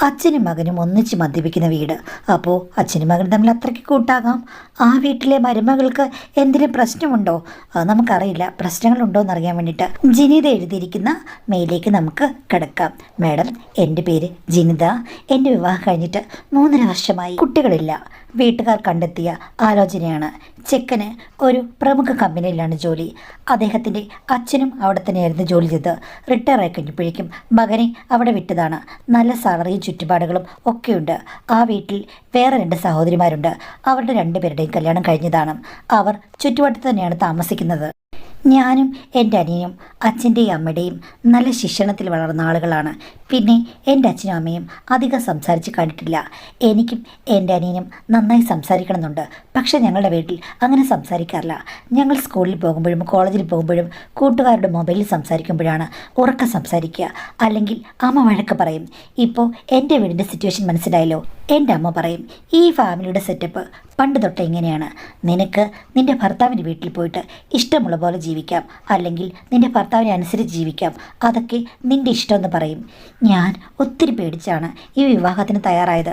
അച്ഛനും മകനും ഒന്നിച്ച് മദ്യപിക്കുന്ന വീട്. അപ്പോൾ അച്ഛനും മകനും തമ്മിൽ അത്രയ്ക്ക് കൂട്ടാകാം. ആ വീട്ടിലെ മരുമകൾക്ക് എന്തെങ്കിലും പ്രശ്നമുണ്ടോ? അത് നമുക്കറിയില്ല. പ്രശ്നങ്ങളുണ്ടോ എന്നറിയാൻ വേണ്ടിയിട്ട് ജിനിത എഴുതിയിരിക്കുന്ന മെയിലേക്ക് നമുക്ക് കിടക്കാം. മാഡം, എൻ്റെ പേര് ജിനിത. എൻ്റെ വിവാഹം കഴിഞ്ഞിട്ട് 3.5 വർഷമായി. കുട്ടികളില്ല. വീട്ടുകാർ കണ്ടെത്തിയ ആലോചനയാണ്. ചെക്കന് ഒരു പ്രമുഖ കമ്പനിയിലാണ് ജോലി. അദ്ദേഹത്തിൻ്റെ അച്ഛനും അവിടെ തന്നെയായിരുന്നു ജോലി ചെയ്ത്. റിട്ടയർ ആയി കഴിഞ്ഞപ്പോഴേക്കും മകനെ അവിടെ വിട്ടതാണ്. നല്ല സാലറിയും ചുറ്റുപാടുകളും ഒക്കെയുണ്ട്. ആ വീട്ടിൽ വേറെ 2 സഹോദരിമാരുണ്ട്. അവരുടെ 2 പേരുടെയും കല്യാണം കഴിഞ്ഞതാണ്. അവർ ചുറ്റുവട്ടത്ത് തന്നെയാണ് താമസിക്കുന്നത്. ഞാനും എൻ്റെ അനിയനും അച്ഛൻ്റെയും അമ്മയുടെയും നല്ല ശിക്ഷണത്തിൽ വളർന്ന ആളുകളാണ്. പിന്നെ എൻ്റെ അച്ഛനും അമ്മയും അധികം സംസാരിച്ച് കണ്ടിട്ടില്ല. എനിക്കും എൻ്റെ അനിയനും നന്നായി സംസാരിക്കണമെന്നുണ്ട്. പക്ഷേ ഞങ്ങളുടെ വീട്ടിൽ അങ്ങനെ സംസാരിക്കാറില്ല. ഞങ്ങൾ സ്കൂളിൽ പോകുമ്പോഴും കോളേജിൽ പോകുമ്പോഴും കൂട്ടുകാരുടെ മൊബൈലിൽ സംസാരിക്കുമ്പോഴാണ് ഉറക്കം സംസാരിക്കുക. അല്ലെങ്കിൽ അമ്മ വഴക്ക് പറയും. ഇപ്പോൾ എൻ്റെ വീടിൻ്റെ സിറ്റുവേഷൻ മനസ്സിലായല്ലോ. എൻ്റെ അമ്മ പറയും, ഈ ഫാമിലിയുടെ സെറ്റപ്പ് പണ്ട് തൊട്ടേ ഇങ്ങനെയാണ്. നിനക്ക് നിൻ്റെ ഭർത്താവിൻ്റെ വീട്ടിൽ പോയിട്ട് ഇഷ്ടമുള്ള പോലെ ജീവിക്കാം, അല്ലെങ്കിൽ നിൻ്റെ ഭർത്താവിനെ അനുസരിച്ച് ജീവിക്കാം. അതൊക്കെ നിൻ്റെ ഇഷ്ടമെന്ന് പറയും. ഞാൻ ഒത്തിരി പേടിച്ചാണ് ഈ വിവാഹത്തിന് തയ്യാറായത്.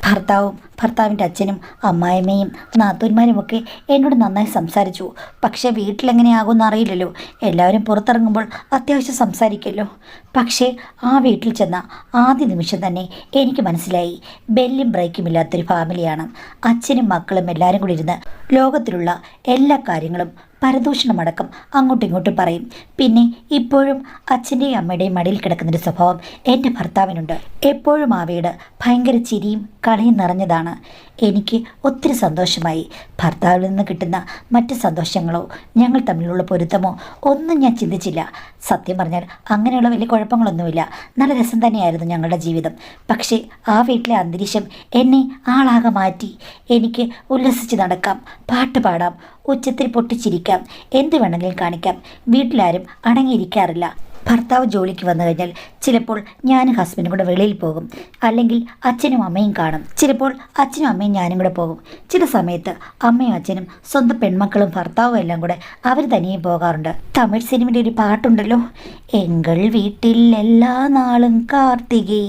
ഭർത്താവിൻ്റെ അച്ഛനും അമ്മായിമ്മയും നാത്തൂന്മാരുമൊക്കെ എന്നോട് നന്നായി സംസാരിച്ചു. പക്ഷേ വീട്ടിലെങ്ങനെയാകുമെന്ന് അറിയില്ലല്ലോ. എല്ലാവരും പുറത്തിറങ്ങുമ്പോൾ അത്യാവശ്യം സംസാരിക്കുമല്ലോ. പക്ഷേ ആ വീട്ടിൽ ചെന്ന ആദ്യ നിമിഷം തന്നെ എനിക്ക് മനസ്സിലായി, ബെല്ലും ബ്രേക്കും ഇല്ലാത്തൊരു ഫാമിലിയാണ്. അച്ഛനും മക്കളും എല്ലാവരും കൂടി ഇരുന്ന് ലോകത്തിലുള്ള എല്ലാ കാര്യങ്ങളും പരദൂഷണമടക്കം അങ്ങോട്ടും ഇങ്ങോട്ടും പറയും. പിന്നെ ഇപ്പോഴും അച്ഛൻ്റെയും അമ്മയുടെയും മടിയിൽ കിടക്കുന്നൊരു സ്വഭാവം എൻ്റെ ഭർത്താവിനുണ്ട്. എപ്പോഴും ആ വീട് ഭയങ്കര ചിരിയും കളിയും നിറഞ്ഞതാണ്. എനിക്ക് ഒത്തിരി സന്തോഷമായി. ഭർത്താവിൽ നിന്ന് കിട്ടുന്ന മറ്റ് സന്തോഷങ്ങളോ ഞങ്ങൾ തമ്മിലുള്ള പൊരുത്തമോ ഒന്നും ഞാൻ ചിന്തിച്ചില്ല. സത്യം പറഞ്ഞാൽ അങ്ങനെയുള്ള വലിയ കുഴപ്പങ്ങളൊന്നുമില്ല. നല്ല രസം തന്നെയായിരുന്നു ഞങ്ങളുടെ ജീവിതം. പക്ഷേ ആ വീട്ടിലെ അന്തരീക്ഷം എന്നെ ആളാകെ മാറ്റി. എനിക്ക് ഉല്ലസിച്ച് നടക്കാം, പാട്ട് പാടാം, ഉച്ചത്തിൽ പൊട്ടിച്ചിരിക്കാം, എന്ത് വേണമെങ്കിലും കാണിക്കാം. വീട്ടിലാരും അടങ്ങിയിരിക്കാറില്ല. ഭർത്താവ് ജോലിക്ക് വന്നു കഴിഞ്ഞാൽ ചിലപ്പോൾ ഞാനും ഹസ്ബൻഡും കൂടെ വെളിയിൽ പോകും. അല്ലെങ്കിൽ അച്ഛനും അമ്മയും കാണും. ചിലപ്പോൾ അച്ഛനും അമ്മയും ഞാനും കൂടെ പോകും. ചില സമയത്ത് അമ്മയും അച്ഛനും സ്വന്തം പെൺമക്കളും ഭർത്താവും എല്ലാം കൂടെ അവർ തനിയും പോകാറുണ്ട്. തമിഴ് സിനിമയുടെ ഒരു പാട്ടുണ്ടല്ലോ, എങ്കൾ വീട്ടിൽ എല്ലാ നാളും കാർത്തികേ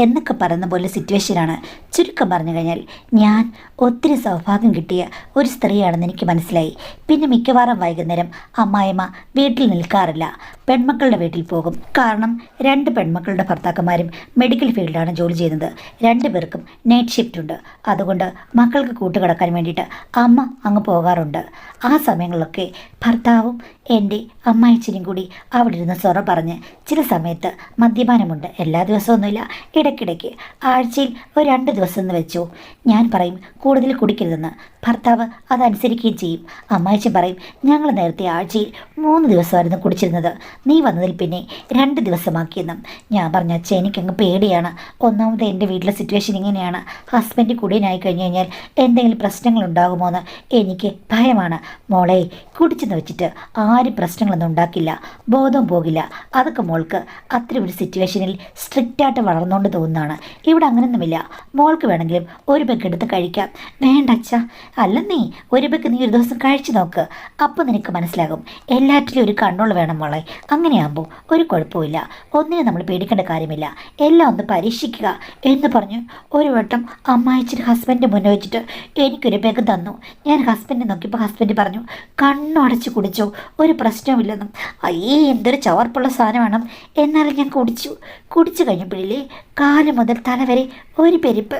എന്നൊക്കെ പറയുന്ന പോലെ സിറ്റുവേഷനാണ്. ചുരുക്കം പറഞ്ഞു കഴിഞ്ഞാൽ ഞാൻ ഒത്തിരി സൗഭാഗ്യം കിട്ടിയ ഒരു സ്ത്രീയാണെന്ന് എനിക്ക് മനസ്സിലായി. പിന്നെ മിക്കവാറും വൈകുന്നേരം അമ്മായിമ്മ വീട്ടിൽ നിൽക്കാറില്ല, പെൺമക്കളുടെ വീട്ടിൽ പോകും. കാരണം 2 പെൺമക്കളുടെ ഭർത്താക്കന്മാരും മെഡിക്കൽ ഫീൽഡിലാണ് ജോലി ചെയ്യുന്നത്. 2 പേർക്കും നൈറ്റ് ഷിഫ്റ്റ് ഉണ്ട്. അതുകൊണ്ട് മക്കൾക്ക് കൂട്ടുകിടക്കാൻ വേണ്ടിയിട്ട് അമ്മ അങ്ങ് പോകാറുണ്ട്. ആ സമയങ്ങളിലൊക്കെ ഭർത്താവും എൻ്റെ അമ്മായിച്ചനും കൂടി അവിടെ ഇരുന്ന് സൊറ പറഞ്ഞ്, ചില സമയത്ത് മദ്യപാനമുണ്ട്. എല്ലാ ദിവസമൊന്നുമില്ല, ഇടയ്ക്കിടയ്ക്ക് ആഴ്ചയിൽ ഒരു 2 ദിവസം എന്ന് വെച്ചു. ഞാൻ പറയും കൂടുതൽ കുടിക്കരുതെന്ന്. ഭർത്താവ് അതനുസരിക്കുകയും ചെയ്യും. അമ്മായിച്ചൻ പറയും, ഞങ്ങൾ നേരത്തെ ആഴ്ചയിൽ 3 ദിവസമായിരുന്നു കുടിച്ചിരുന്നത്, നീ വന്നതിൽ പിന്നെ 2 ദിവസമാക്കിയെന്നും. ഞാൻ പറഞ്ഞ അച്ഛൻ എനിക്കങ്ങ് പേടിയാണ്. ഒന്നാമത് എൻ്റെ വീട്ടിലെ സിറ്റുവേഷൻ ഇങ്ങനെയാണ്. ഹസ്ബൻഡ് കുടിയനായി കഴിഞ്ഞ് കഴിഞ്ഞാൽ എന്തെങ്കിലും പ്രശ്നങ്ങൾ ഉണ്ടാകുമോ എന്ന് എനിക്ക് ഭയമാണ്. മോളെ, കുടിച്ചെന്ന് വെച്ചിട്ട് ആരും പ്രശ്നങ്ങളൊന്നും ഉണ്ടാക്കില്ല, ബോധം പോകില്ല. അതൊക്കെ മോൾക്ക് അത്ര ഒരു സിറ്റുവേഷനിൽ സ്ട്രിക്റ്റായിട്ട് വളർന്നുകൊണ്ട് തോന്നുന്നതാണ്. ഇവിടെ അങ്ങനെയൊന്നുമില്ല. മോൾക്ക് വേണമെങ്കിലും ഒരു പെഗ് എടുത്ത് കഴിക്കാം. വേണ്ട അച്ഛ, അല്ലെന്നേ, ഒരു പെഗ് നീ ഒരു ദിവസം കഴിച്ചു നോക്ക്, അപ്പോൾ നിനക്ക് മനസ്സിലാകും. എല്ലാറ്റിലും ഒരു കൺട്രോൾ വേണം മോളെ. അങ്ങനെയാകുമ്പോൾ ഒരു കുഴപ്പമില്ല. ഒന്നിനും നമ്മൾ പേടിക്കേണ്ട കാര്യമില്ല. എല്ലാം ഒന്ന് പരീക്ഷിക്കുക എന്ന് പറഞ്ഞു ഒരു വട്ടം അമ്മായിച്ചിട്ട് ഹസ്ബൻഡ് മുന്നേ വെച്ചിട്ട് എനിക്കൊരു പെഗ് തന്നു. ഞാൻ ഹസ്ബൻഡിനെ നോക്കിയപ്പോൾ ഹസ്ബൻഡ് പറഞ്ഞു, കണ്ണടച്ച് കുടിച്ചോ, ഒരു പ്രശ്നവുമില്ലെന്നും. അയ്യേ, എന്തൊരു ചവർപ്പുള്ള സാധനമാണ്. എന്നാലും ഞാൻ കുടിച്ചു കഴിഞ്ഞപ്പോഴില്ലേ കാല് മുതൽ തല വരെ ഒരു പെരുപ്പ്.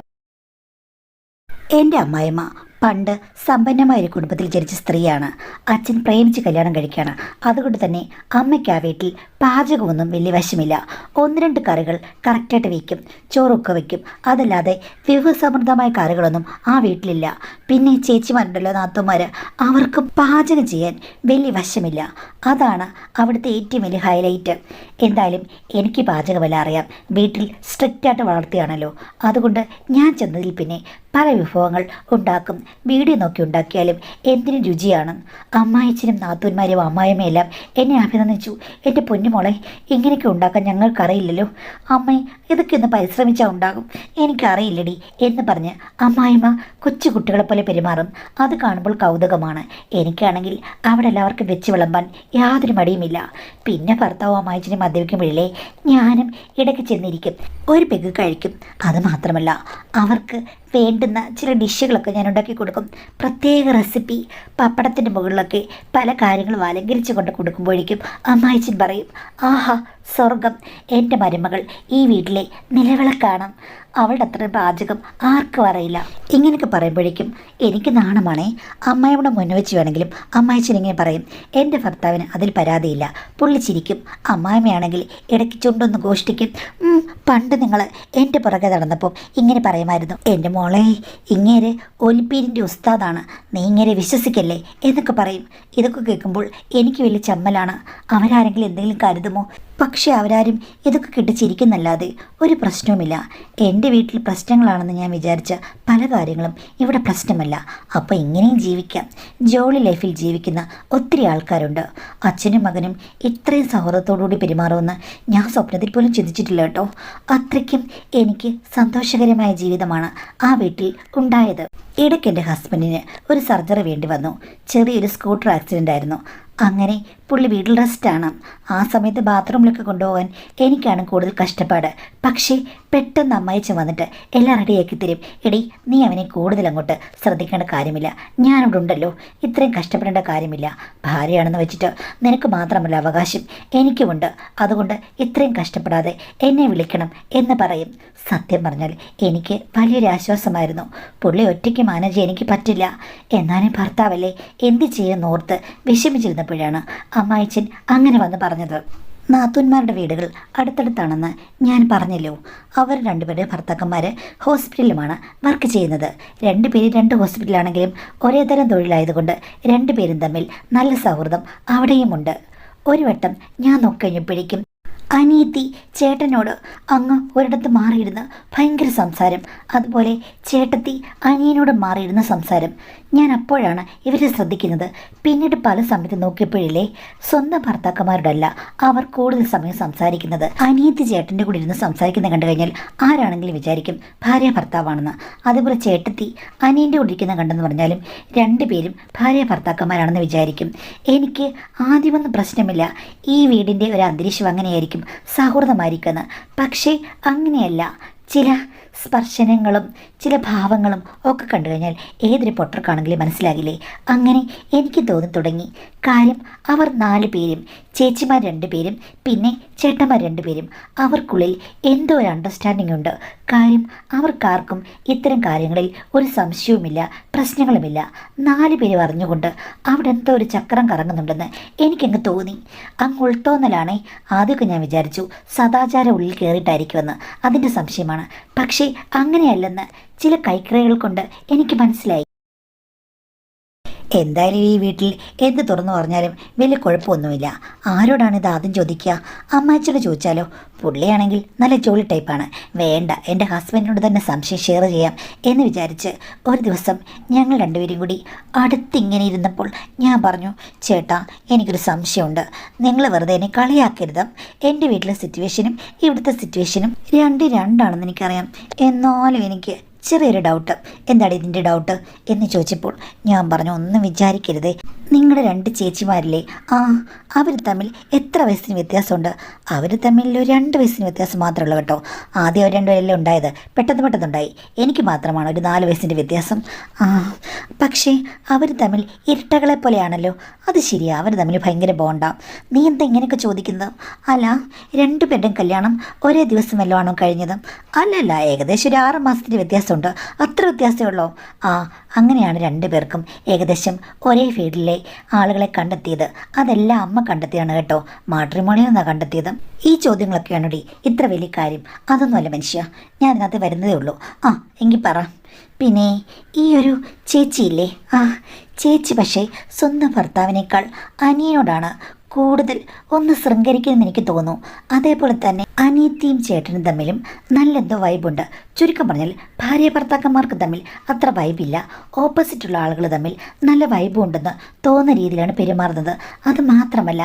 എൻ്റെ അമ്മായിമ്മ പണ്ട് സമ്പന്നമായ കുടുംബത്തിൽ ജനിച്ച സ്ത്രീയാണ്. അച്ഛൻ പ്രേമിച്ച് കല്യാണം കഴിക്കുകയാണ്. അതുകൊണ്ട് തന്നെ അമ്മയ്ക്ക് ആ വീട്ടിൽ പാചകമൊന്നും വലിയ വശമില്ല. 1-2 കറികൾ കറക്റ്റായിട്ട് വയ്ക്കും, ചോറൊക്കെ വയ്ക്കും. അതല്ലാതെ വിഭവസമൃദ്ധമായ കറികളൊന്നും ആ വീട്ടിലില്ല. പിന്നെ ചേച്ചിമാരുണ്ടല്ലോ, നാത്തുമാർ, അവർക്കും പാചകം ചെയ്യാൻ വലിയ വശമില്ല. അതാണ് അവിടുത്തെ ഏറ്റവും വലിയ ഹൈലൈറ്റ്. എന്തായാലും എനിക്ക് പാചകമെല്ലാം അറിയാം. വീട്ടിൽ സ്ട്രിക്റ്റായിട്ട് വളർത്തിയാണല്ലോ. അതുകൊണ്ട് ഞാൻ ചെന്നതിൽ പിന്നെ പല വിഭവങ്ങൾ ഉണ്ടാക്കും. വീഡിയോ നോക്കി ഉണ്ടാക്കിയാലും എന്തിനും രുചിയാണ്. അമ്മായിച്ചനും നാത്തൂന്മാരും അമ്മായിമ്മയെല്ലാം എന്നെ അഭിനന്ദിച്ചു. എൻ്റെ പൊന്നുമോളെ, ഇങ്ങനെയൊക്കെ ഉണ്ടാക്കാൻ ഞങ്ങൾക്കറിയില്ലല്ലോ. അമ്മേ, ഇതൊക്കെ ഒന്ന് പരിശ്രമിച്ചാൽ ഉണ്ടാകും. എനിക്കറിയില്ലടി എന്ന് പറഞ്ഞ് അമ്മായിമ്മ കൊച്ചു കുട്ടികളെ പോലെ പെരുമാറും. അത് കാണുമ്പോൾ കൗതുകമാണ്. എനിക്കാണെങ്കിൽ അവിടെ എല്ലാവർക്കും വെച്ച് വിളമ്പാൻ യാതൊരു മടിയുമില്ല. പിന്നെ ഭർത്താവും അമ്മായിച്ചനും മദ്യപിക്കുമ്പോഴേ ഞാനും ഇടയ്ക്ക് ചെന്നിരിക്കും, ഒരു പെഗ് കഴിക്കും. അത് മാത്രമല്ല, അവർക്ക് വേണ്ടുന്ന ചില ഡിഷുകളൊക്കെ ഞാൻ ഉണ്ടാക്കി കൊടുക്കും. പ്രത്യേക റെസിപ്പി പപ്പടത്തിൻ്റെ മുകളിലൊക്കെ പല കാര്യങ്ങളും അലങ്കരിച്ച് കൊണ്ട് കൊടുക്കുമ്പോഴേക്കും അമ്മായിച്ചൻ പറയും, ആഹാ സ്വർഗം, എൻ്റെ മരുമകൾ ഈ വീട്ടിലെ നിലവിളക്കാണ്, അവളുടെ അത്ര പാചകം ആർക്കും അറിയില്ല. ഇങ്ങനെയൊക്കെ പറയുമ്പോഴേക്കും എനിക്ക് നാണമാണേ. അമ്മായിയുടെ മുന്നിൽ വെച്ച് വേണമെങ്കിലും അമ്മായിച്ചൻ ഇങ്ങനെ പറയും, എൻ്റെ ഭർത്താവിന് അതിൽ പരാതിയില്ല, പുള്ളിച്ചിരിക്കും. അമ്മായിമ്മയാണെങ്കിൽ ഇടയ്ക്ക് ചുണ്ടൊന്ന് ഗോഷ്ടിക്കും. പണ്ട് നിങ്ങൾ എൻ്റെ പുറകെ നടന്നപ്പോൾ ഇങ്ങനെ പറയുമായിരുന്നു, എൻ്റെ മോളെ, ഇങ്ങേരെ ഒലിപ്പീരിൻ്റെ ഉസ്താദാണ്, നീ ഇങ്ങനെ വിശ്വസിക്കല്ലേ എന്നൊക്കെ പറയും. ഇതൊക്കെ കേൾക്കുമ്പോൾ എനിക്ക് വലിയ ചമ്മലാണ്. അവരാരെങ്കിലും എന്തെങ്കിലും കരുതുമോ? പക്ഷേ അവരാരും ഇതൊക്കെ കിട്ടിച്ചിരിക്കുന്നല്ലാതെ ഒരു പ്രശ്നവുമില്ല. എൻ്റെ വീട്ടിൽ പ്രശ്നങ്ങളാണെന്ന് ഞാൻ വിചാരിച്ച പല കാര്യങ്ങളും ഇവിടെ പ്രശ്നമല്ല. അപ്പോൾ ഇങ്ങനെയും ജീവിക്കാം. ജോളി ലൈഫിൽ ജീവിക്കുന്ന ഒത്തിരി ആൾക്കാരുണ്ട്. അച്ഛനും മകനും ഇത്രയും സൗഹൃദത്തോടുകൂടി പെരുമാറുമെന്ന് ഞാൻ സ്വപ്നത്തിൽ പോലും ചിന്തിച്ചിട്ടില്ല കേട്ടോ. അത്രയ്ക്കും എനിക്ക് സന്തോഷകരമായ ജീവിതമാണ് ആ വീട്ടിൽ ഉണ്ടായത്. ഇടയ്ക്ക് എൻ്റെ ഹസ്ബൻഡിന് ഒരു സർജറി വേണ്ടി വന്നു. ചെറിയൊരു സ്കൂട്ടർ ആക്സിഡൻ്റ് ആയിരുന്നു. അങ്ങനെ പുള്ളി വീട്ടിൽ റെസ്റ്റാണ്. ആ സമയത്ത് ബാത്റൂമിലൊക്കെ കൊണ്ടുപോകാൻ എനിക്കാണ് കൂടുതൽ കഷ്ടപ്പാട്. പക്ഷേ പെട്ടെന്ന് അമ്മായിച്ചൻ വന്നിട്ട് എല്ലാം റെഡിയാക്കി തരും. എടി, നീ അവനെ കൂടുതൽ അങ്ങോട്ട് ശ്രദ്ധിക്കേണ്ട കാര്യമില്ല, ഞാനിവിടെ ഉണ്ടല്ലോ, ഇത്രയും കഷ്ടപ്പെടേണ്ട കാര്യമില്ല. ഭാര്യയാണെന്ന് വെച്ചിട്ട് നിനക്ക് മാത്രമല്ല അവകാശം, എനിക്കുമുണ്ട്. അതുകൊണ്ട് ഇത്രയും കഷ്ടപ്പെടാതെ എന്നെ വിളിക്കണം എന്ന് പറയും. സത്യം പറഞ്ഞാൽ എനിക്ക് വലിയൊരു ആശ്വാസമായിരുന്നു. പുള്ളി ഒറ്റയ്ക്ക് മാനേജ് ചെയ്യാൻ എനിക്ക് പറ്റില്ല. എന്നാലും ഭർത്താവല്ലേ, എന്ത് ചെയ്യുമെന്നോർത്ത് വിഷമിച്ചിരുന്നപ്പോഴാണ് അമ്മായിച്ചൻ അങ്ങനെ വന്ന് പറഞ്ഞത്. നാത്തൂന്മാരുടെ വീടുകൾ അടുത്തടുത്താണെന്ന് ഞാൻ പറഞ്ഞല്ലോ. അവർ രണ്ടുപേരുടെ ഭർത്താക്കന്മാർ ഹോസ്പിറ്റലിലുമാണ് വർക്ക് ചെയ്യുന്നത്. രണ്ടുപേരും രണ്ട് ഹോസ്പിറ്റലാണെങ്കിലും ഒരേ തരം തൊഴിലായതുകൊണ്ട് രണ്ടുപേരും തമ്മിൽ നല്ല സൗഹൃദം അവിടെയുമുണ്ട്. ഒരു വട്ടം ഞാൻ നോക്കിക്കഴിഞ്ഞപ്പോഴേക്കും അനിയത്തി ചേട്ടനോട് അങ്ങ് ഒരിടത്ത് മാറിയിരുന്ന് ഭയങ്കര സംസാരം, അതുപോലെ ചേട്ടത്തി അനിയനോട് മാറിയിരുന്ന സംസാരം. ഞാൻ അപ്പോഴാണ് ഇവരെ ശ്രദ്ധിക്കുന്നത്. പിന്നീട് പല സമയത്ത് നോക്കിയപ്പോഴില്ലേ, സ്വന്തം ഭർത്താക്കന്മാരോടല്ല അവർ കൂടുതൽ സമയം സംസാരിക്കുന്നത്. അനിയത്തി ചേട്ടൻ്റെ കൂടെ ഇരുന്ന് സംസാരിക്കുന്നത് കണ്ടു കഴിഞ്ഞാൽ ആരാണെങ്കിലും വിചാരിക്കും ഭാര്യ ഭർത്താവാണെന്ന്. അതുപോലെ ചേട്ടത്തി അനിയൻ്റെ കൂടെ ഇരിക്കുന്ന കണ്ടെന്ന് പറഞ്ഞാലും രണ്ടുപേരും ഭാര്യ ഭർത്താക്കന്മാരാണെന്ന് വിചാരിക്കും. എനിക്ക് ആദ്യമൊന്നും പ്രശ്നമില്ല, ഈ വീടിൻ്റെ ഒരു അന്തരീക്ഷം അങ്ങനെയായിരിക്കും, സൗഹൃദമായിരിക്കുന്ന. പക്ഷേ അങ്ങനെയല്ല. ചില സ്പർശനങ്ങളും ചില ഭാവങ്ങളും ഒക്കെ കണ്ടു കഴിഞ്ഞാൽ ഏതൊരു പൊട്ടർക്കാണെങ്കിലും മനസ്സിലാകില്ലേ. അങ്ങനെ എനിക്ക് തോന്നി തുടങ്ങി. കാര്യം അവർ 4 പേരും, ചേച്ചിമാർ 2 പേരും പിന്നെ ചേട്ടന്മാർ 2 പേരും, അവർക്കുള്ളിൽ എന്തോ ഒരു അണ്ടർസ്റ്റാൻഡിംഗ് ഉണ്ട്. കാര്യം അവർക്കാർക്കും ഇത്തരം കാര്യങ്ങളിൽ ഒരു സംശയവുമില്ല, പ്രശ്നങ്ങളുമില്ല. 4 പേരും അറിഞ്ഞുകൊണ്ട് അവിടെ എന്തോ ഒരു ചക്രം കറങ്ങുന്നുണ്ടെന്ന് എനിക്കങ്ങ് തോന്നി. അങ്ങ് ഉൾത്തോന്നലാണേ. ആദ്യമൊക്കെ ഞാൻ വിചാരിച്ചു സദാചാരം ഉള്ളിൽ കയറിയിട്ടായിരിക്കുമെന്ന്. അതിൻ്റെ സംശയമാണ്. പക്ഷേ അങ്ങനെയല്ലെന്ന് ചില കൈക്രിയകൾ കൊണ്ട് എനിക്ക് മനസ്സിലായി. എന്തായാലും ഈ വീട്ടിൽ എന്ത് തുറന്നു പറഞ്ഞാലും വലിയ കുഴപ്പമൊന്നുമില്ല. ആരോടാണ് ഇത് ആദ്യം ചോദിക്കുക? അമ്മാച്ചിയോട് ചോദിച്ചാലോ? പുള്ളിയാണെങ്കിൽ നല്ല ജോലി ടൈപ്പാണ്. വേണ്ട, എൻ്റെ ഹസ്ബൻഡിനോട് തന്നെ സംശയം ഷെയർ ചെയ്യാം എന്ന് വിചാരിച്ച് ഒരു ദിവസം ഞങ്ങൾ രണ്ടുപേരും കൂടി അടുത്തിങ്ങനെ ഇരുന്നപ്പോൾ ഞാൻ പറഞ്ഞു, ചേട്ടാ, എനിക്കൊരു സംശയമുണ്ട്. നിങ്ങൾ വെറുതെ എന്നെ കളിയാക്കരുത്. എൻ്റെ വീട്ടിലെ സിറ്റുവേഷനും ഇവിടുത്തെ സിറ്റുവേഷനും രണ്ടാണെന്ന് എനിക്കറിയാം. എന്നാലും എനിക്ക് ചെറിയൊരു ഡൗട്ട്. എന്താണ് ഇതിൻ്റെ ഡൗട്ട് എന്ന് ചോദിച്ചപ്പോൾ ഞാൻ പറഞ്ഞു, ഒന്നും വിചാരിക്കരുതേ, നിങ്ങളുടെ 2 ചേച്ചിമാരില്ലേ, അവർ തമ്മിൽ എത്ര വയസ്സിന് വ്യത്യാസമുണ്ട്? അവർ തമ്മിൽ ഒരു 2 വയസ്സിന് വ്യത്യാസം മാത്രമേ ഉള്ളൂ കേട്ടോ. ആദ്യം അവർ 2 പേരല്ലേ ഉണ്ടായത്, പെട്ടെന്നുണ്ടായി. എനിക്ക് മാത്രമാണ് ഒരു 4 വയസ്സിൻ്റെ വ്യത്യാസം. പക്ഷേ അവർ തമ്മിൽ ഇരട്ടകളെ പോലെയാണല്ലോ. അത് ശരിയാ, അവർ തമ്മിൽ ഭയങ്കര ബോണ്ടാം. നീ എന്താ ഇങ്ങനെയൊക്കെ ചോദിക്കുന്നത്? അല്ല, 2 പേരുടെയും കല്യാണം ഒരേ ദിവസം വല്ലതാണോ കഴിഞ്ഞത്? അല്ലല്ല, ഏകദേശം ഒരു 6 മാസത്തിൻ്റെ വ്യത്യാസമുണ്ട്. അത്ര വ്യത്യാസമേ ഉള്ളൂ. അങ്ങനെയാണ് 2 പേർക്കും ഏകദേശം ഒരേ ഫീൽഡിലെ ആളുകളെ കണ്ടെത്തിയത്. അതെല്ലാം അമ്മ കണ്ടെത്തിയാണ് കേട്ടോ, മാട്രിമോണിയിൽ നിന്നാണ് കണ്ടെത്തിയത്. ഈ ചോദ്യങ്ങളൊക്കെയാണോടി ഇത്ര വലിയ കാര്യം? അതൊന്നുമല്ല മനുഷ്യ, ഞാൻ അതിനകത്ത് വരുന്നതേ ഉള്ളൂ. എങ്കിൽ പറ. പിന്നെ ഈ ഒരു ചേച്ചിയില്ലേ, ചേച്ചി പക്ഷേ സ്വന്തം ഭർത്താവിനേക്കാൾ അനിയനോടാണ് കൂടുതൽ ഒന്ന് ശൃംഗരിക്കുമെന്ന് എനിക്ക് തോന്നുന്നു. അതേപോലെ തന്നെ അനിയത്തിയും ചേട്ടനും തമ്മിലും നല്ലെന്തോ വൈബുണ്ട്. ചുരുക്കം പറഞ്ഞാൽ ഭാര്യ ഭർത്താക്കന്മാർക്ക് തമ്മിൽ അത്ര വൈബില്ല, ഓപ്പോസിറ്റുള്ള ആളുകൾ തമ്മിൽ നല്ല വൈബും ഉണ്ടെന്ന് തോന്നുന്ന രീതിയിലാണ് പെരുമാറുന്നത്. അത് മാത്രമല്ല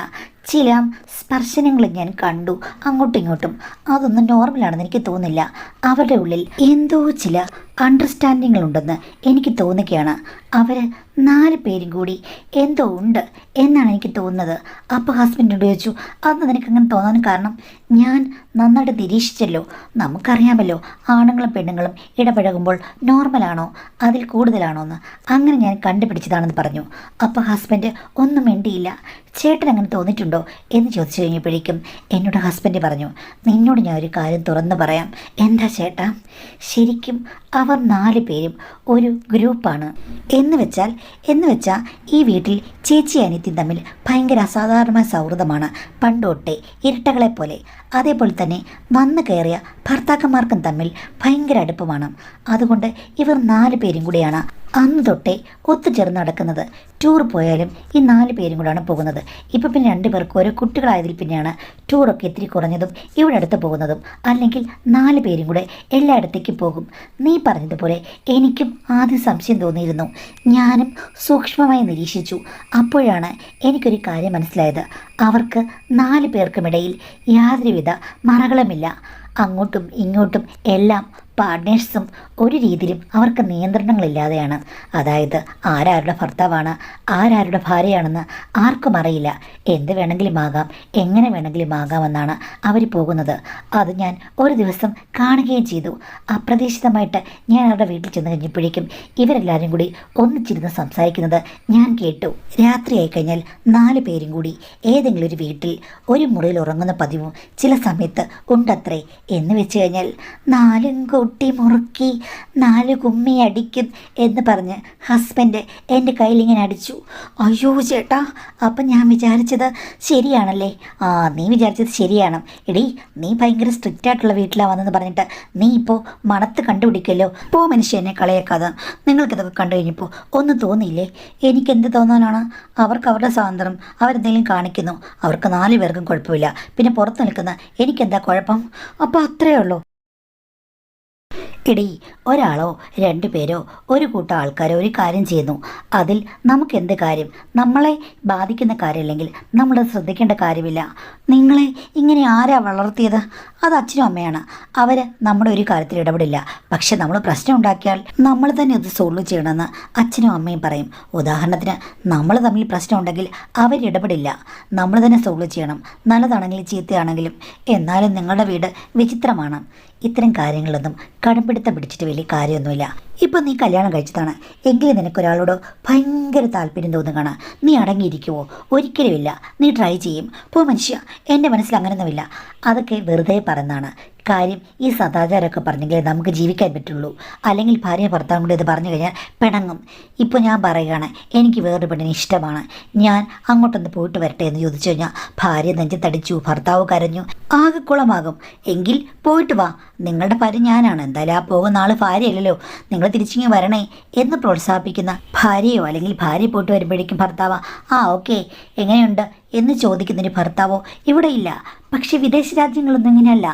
ചില സ്പർശനങ്ങൾ ഞാൻ കണ്ടു അങ്ങോട്ടും ഇങ്ങോട്ടും. അതൊന്നും നോർമലാണെന്ന് എനിക്ക് തോന്നുന്നില്ല. അവരുടെ ഉള്ളിൽ എന്തോ ചില അണ്ടർസ്റ്റാൻഡിങ്ങുകളുണ്ടെന്ന് എനിക്ക് തോന്നുകയാണ്. അവർ 4 പേരും കൂടി എന്തോ ഉണ്ട് എന്നാണ് എനിക്ക് തോന്നുന്നത്. അപ്പോൾ ഹസ്ബൻഡിനോട് ചോദിച്ചു, അന്ന് നിനക്കങ്ങനെ തോന്നാൻ കാരണം? ഞാൻ നന്നായിട്ട് നിരീക്ഷിച്ചല്ലോ, നമുക്കറിയാമല്ലോ ആണുങ്ങളും പെണ്ണുങ്ങളും ഇടപഴകുമ്പോൾ നോർമലാണോ അതിൽ കൂടുതലാണോ എന്ന്. അങ്ങനെ ഞാൻ കണ്ടുപിടിച്ചതാണെന്ന് പറഞ്ഞു. അപ്പോൾ ഹസ്ബൻഡ് ഒന്നും മിണ്ടിയില്ല. ചേട്ടൻ അങ്ങനെ തോന്നിയിട്ടുണ്ടോ എന്ന് ചോദിച്ചു കഴിഞ്ഞപ്പോഴേക്കും എന്നോട് ഹസ്ബൻഡ് പറഞ്ഞു, നിന്നോട് ഞാൻ ഒരു കാര്യം തുറന്നു പറയാം. എന്താ ചേട്ടാ? ശരിക്കും അവർ 4 പേരും ഒരു ഗ്രൂപ്പാണ്. എന്ന് വെച്ചാൽ ഈ വീട്ടിൽ ചേച്ചി അനിയത്തിയും തമ്മിൽ ഭയങ്കര അസാധാരണമായ സൗഹൃദമാണ് പണ്ട് തൊട്ടേ, ഇരട്ടകളെ പോലെ. അതേപോലെ തന്നെ വന്നു കയറിയ ഭർത്താക്കന്മാർക്കും തമ്മിൽ ഭയങ്കര അടുപ്പമാണ്. അതുകൊണ്ട് ഇവർ 4 പേരും കൂടിയാണ് അന്ന് തൊട്ടേ ഒത്തുചേർന്ന് നടക്കുന്നത്. ടൂർ പോയാലും ഈ 4 പേരും കൂടെയാണ് പോകുന്നത്. ഇപ്പം പിന്നെ 2 പേർക്ക് ഓരോ കുട്ടികളായതിൽ പിന്നെയാണ് ടൂറൊക്കെ ഇത്തിരി കുറഞ്ഞതും ഇവിടെ അടുത്ത് പോകുന്നതും. അല്ലെങ്കിൽ 4 പേരും കൂടെ എല്ലായിടത്തേക്കും പോകും. നീ പറഞ്ഞതുപോലെ എനിക്കും ആദ്യം സംശയം തോന്നിയിരുന്നു. ഞാനും സൂക്ഷ്മമായി നിരീക്ഷിച്ചു. അപ്പോഴാണ് എനിക്കൊരു കാര്യം മനസ്സിലായത്. അവർക്ക് 4 പേർക്കുമിടയിൽ യാതൊരുവിധ മറകളുമില്ല. അങ്ങോട്ടും ഇങ്ങോട്ടും എല്ലാം പാർട്ട്നേഴ്സും ഒരു രീതിയിലും അവർക്ക് നിയന്ത്രണങ്ങളില്ലാതെയാണ്. അതായത് ആരാരുടെ ഭർത്താവാണ്, ആരാരുടെ ഭാര്യയാണെന്ന് ആർക്കും അറിയില്ല. എന്ത് വേണമെങ്കിലും ആകാം, എങ്ങനെ വേണമെങ്കിലും ആകാമെന്നാണ് അവർ പോകുന്നത്. അത് ഞാൻ ഒരു ദിവസം കാണുകയും ചെയ്തു. അപ്രതീക്ഷിതമായിട്ട് ഞാൻ അവരുടെ വീട്ടിൽ ചെന്ന് കഴിഞ്ഞപ്പോഴേക്കും ഇവരെല്ലാവരും കൂടി ഒന്നിച്ചിരുന്ന് സംസാരിക്കുന്നത് ഞാൻ കേട്ടു. രാത്രിയായി കഴിഞ്ഞാൽ 4 പേരും കൂടി ഏതെങ്കിലും ഒരു വീട്ടിൽ ഒരു മുറിയിൽ ഉറങ്ങുന്ന പതിവും ചില സമയത്ത് ഉണ്ടത്രേ. എന്ന് വെച്ച് കഴിഞ്ഞാൽ 4 കൂട്ടി മുറുക്കി 4 കുമ്മി അടിക്കും എന്ന് പറഞ്ഞ് ഹസ്ബൻഡ് എൻ്റെ കയ്യിലിങ്ങനെ അടിച്ചു. അയ്യോ ചേട്ടാ, അപ്പം ഞാൻ വിചാരിച്ചത് ശരിയാണല്ലേ? നീ വിചാരിച്ചത് ശരിയാണ്. എടീ, നീ ഭയങ്കര സ്ട്രിക്റ്റ് ആയിട്ടുള്ള വീട്ടിലാണ് വന്നെന്ന് പറഞ്ഞിട്ട് നീ ഇപ്പോൾ മണത്ത് കണ്ടുപിടിക്കുമല്ലോ. ഇപ്പോൾ മനുഷ്യനെ കളയേക്കാതെ നിങ്ങൾക്കിതൊക്കെ കണ്ടു കഴിഞ്ഞപ്പോൾ ഒന്നും തോന്നിയില്ലേ? എനിക്കെന്ത് തോന്നാനാണ്? അവർക്ക് അവരുടെ സ്വാതന്ത്ര്യം, അവരെന്തെങ്കിലും കാണിക്കുന്നു, അവർക്ക് 4 പേർക്കും കുഴപ്പമില്ല. പിന്നെ പുറത്ത് നിൽക്കുന്ന എനിക്കെന്താ കുഴപ്പം? അപ്പോൾ അത്രയേ ഉള്ളൂ. എടീ, ഒരാളോ 2 പേരോ ഒരു കൂട്ടം ആൾക്കാരോ ഒരു കാര്യം ചെയ്യുന്നു, അതിൽ നമുക്കെന്ത് കാര്യം? നമ്മളെ ബാധിക്കുന്ന കാര്യമില്ലെങ്കിൽ നമ്മൾ ശ്രദ്ധിക്കേണ്ട കാര്യമില്ല. നിങ്ങളെ ഇങ്ങനെ ആരാ വളർത്തിയത്? അത് അച്ഛനും അമ്മയാണ്. അവർ നമ്മുടെ ഒരു കാര്യത്തിൽ ഇടപെടില്ല. പക്ഷെ നമ്മൾ പ്രശ്നം ഉണ്ടാക്കിയാൽ നമ്മൾ തന്നെ അത് സോൾവ് ചെയ്യണമെന്ന് അച്ഛനും അമ്മയും പറയും. ഉദാഹരണത്തിന് നമ്മൾ തമ്മിൽ പ്രശ്നം ഉണ്ടെങ്കിൽ അവരിടപെടില്ല, നമ്മൾ തന്നെ സോൾവ് ചെയ്യണം, നല്ലതാണെങ്കിലും ചീത്തയാണെങ്കിലും. എന്നാലും നിങ്ങളുടെ വീട് വിചിത്രമാണ്. ഇത്തരം കാര്യങ്ങളൊന്നും കടുംപിടുത്തം പിടിച്ചിട്ട് വലിയ കാര്യമൊന്നുമില്ല. ഇപ്പം നീ കല്യാണം കഴിച്ചതാണ് എങ്കിലും നിനക്കൊരാളോട് ഭയങ്കര താല്പര്യം തോന്നുകയാണ്. നീ അടങ്ങിയിരിക്കുമോ? ഒരിക്കലുമില്ല. നീ ട്രൈ ചെയ്യും. പോ മനുഷ്യ, എൻ്റെ മനസ്സിൽ അങ്ങനെയൊന്നുമില്ല. അതൊക്കെ വെറുതെ പറയുന്നതാണ്. കാര്യം ഈ സദാചാരമൊക്കെ പറഞ്ഞെങ്കിലേ നമുക്ക് ജീവിക്കാൻ പറ്റുള്ളൂ. അല്ലെങ്കിൽ ഭാര്യ ഭർത്താവും കൂടി ഇത് പറഞ്ഞു കഴിഞ്ഞാൽ പിണങ്ങും. ഇപ്പോൾ ഞാൻ പറയുകയാണ്, എനിക്ക് വേറൊരു പെണ്ണിന് ഇഷ്ടമാണ്, ഞാൻ അങ്ങോട്ടൊന്ന് പോയിട്ട് വരട്ടെ എന്ന് ചോദിച്ചു കഴിഞ്ഞാൽ ഭാര്യ നെഞ്ചത്തടിച്ചു, ഭർത്താവ് കരഞ്ഞു, ആകെ കുളമാകും. എങ്കിൽ പോയിട്ട് വാ, നിങ്ങളുടെ ഭാര്യ ഞാനാണ്, എന്തായാലും ആ പോകുന്ന ആൾ ഭാര്യയല്ലല്ലോ, നിങ്ങൾ തിരിച്ചിങ്ങ് വരണേ എന്ന് പ്രോത്സാഹിപ്പിക്കുന്ന ഭാര്യയോ അല്ലെങ്കിൽ ഭാര്യ പോയിട്ട് വരുമ്പോഴേക്കും ഭർത്താവ് ഓക്കെ എങ്ങനെയുണ്ട് എന്ന് ചോദിക്കുന്നൊരു ഭർത്താവോ ഇവിടെ ഇല്ല. പക്ഷേ വിദേശ രാജ്യങ്ങളൊന്നും ഇങ്ങനെയല്ല.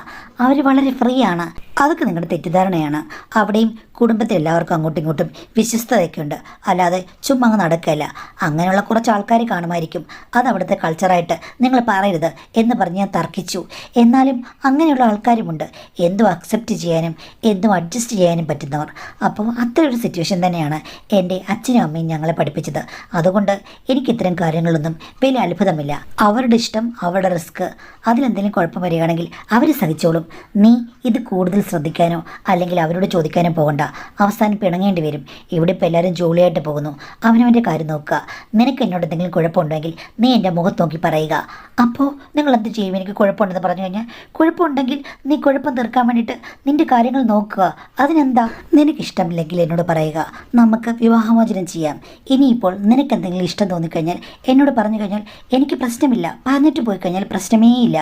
അവർ വളരെ ഫ്രീ ആണ്. അതൊക്കെ നിങ്ങളുടെ തെറ്റിദ്ധാരണയാണ്. അവിടെയും കുടുംബത്തിൽ എല്ലാവർക്കും അങ്ങോട്ടും ഇങ്ങോട്ടും വിശ്വസ്തതയൊക്കെ ഉണ്ട്. അല്ലാതെ ചുമ്മാ അങ്ങ് നടക്കുകയല്ല. അങ്ങനെയുള്ള കുറച്ച് ആൾക്കാർ കാണുമായിരിക്കും. അത് അവിടുത്തെ കൾച്ചറായിട്ട് നിങ്ങൾ പറയരുത് എന്ന് പറഞ്ഞ് ഞാൻ തർക്കിച്ചു. എന്നാലും അങ്ങനെയുള്ള ആൾക്കാരുമുണ്ട്, എന്തും അക്സെപ്റ്റ് ചെയ്യാനും എന്തും അഡ്ജസ്റ്റ് ചെയ്യാനും പറ്റുന്നവർ. അപ്പോൾ അത്രയൊരു സിറ്റുവേഷൻ തന്നെയാണ് എൻ്റെ അച്ഛനും അമ്മയും ഞങ്ങളെ പഠിപ്പിച്ചത്. അതുകൊണ്ട് എനിക്ക് ഇത്തരം കാര്യങ്ങളൊന്നും വലിയ അത്ഭുതമില്ല. അവരുടെ ഇഷ്ടം, അവരുടെ റിസ്ക്. അതിലെന്തെങ്കിലും കുഴപ്പം വരികയാണെങ്കിൽ അവർ സഹിച്ചോളും. നീ ഇത് കൂടുതൽ ശ്രദ്ധിക്കാനോ അല്ലെങ്കിൽ അവരോട് ചോദിക്കാനോ പോകണ്ട. അവസാനം പിണങ്ങേണ്ടി വരും. ഇവിടെ ഇപ്പോൾ എല്ലാവരും ജോലിയായിട്ട് പോകുന്നു. അവനവൻ്റെ കാര്യം നോക്കുക. നിനക്ക് എന്നോട് എന്തെങ്കിലും കുഴപ്പമുണ്ടെങ്കിൽ നീ എൻ്റെ മുഖത്ത് നോക്കി പറയുക. അപ്പോൾ നിങ്ങൾ എന്ത് ചെയ്യും? എനിക്ക് കുഴപ്പമുണ്ടെന്ന് പറഞ്ഞു കഴിഞ്ഞാൽ കുഴപ്പമുണ്ടെങ്കിൽ നീ കുഴപ്പം തീർക്കാൻ വേണ്ടിയിട്ട് നിൻ്റെ കാര്യങ്ങൾ നോക്കുക. അതിനെന്താ? നിനക്കിഷ്ടമില്ലെങ്കിൽ എന്നോട് പറയുക, നമുക്ക് വിവാഹമോചനം ചെയ്യാം. ഇനിയിപ്പോൾ നിനക്ക് എന്തെങ്കിലും ഇഷ്ടം തോന്നിക്കഴിഞ്ഞാൽ എന്നോട് പറഞ്ഞു കഴിഞ്ഞാൽ എനിക്ക് പ്രശ്നമില്ല. പറഞ്ഞിട്ട് പോയി കഴിഞ്ഞാൽ പ്രശ്നമേ ഇല്ല.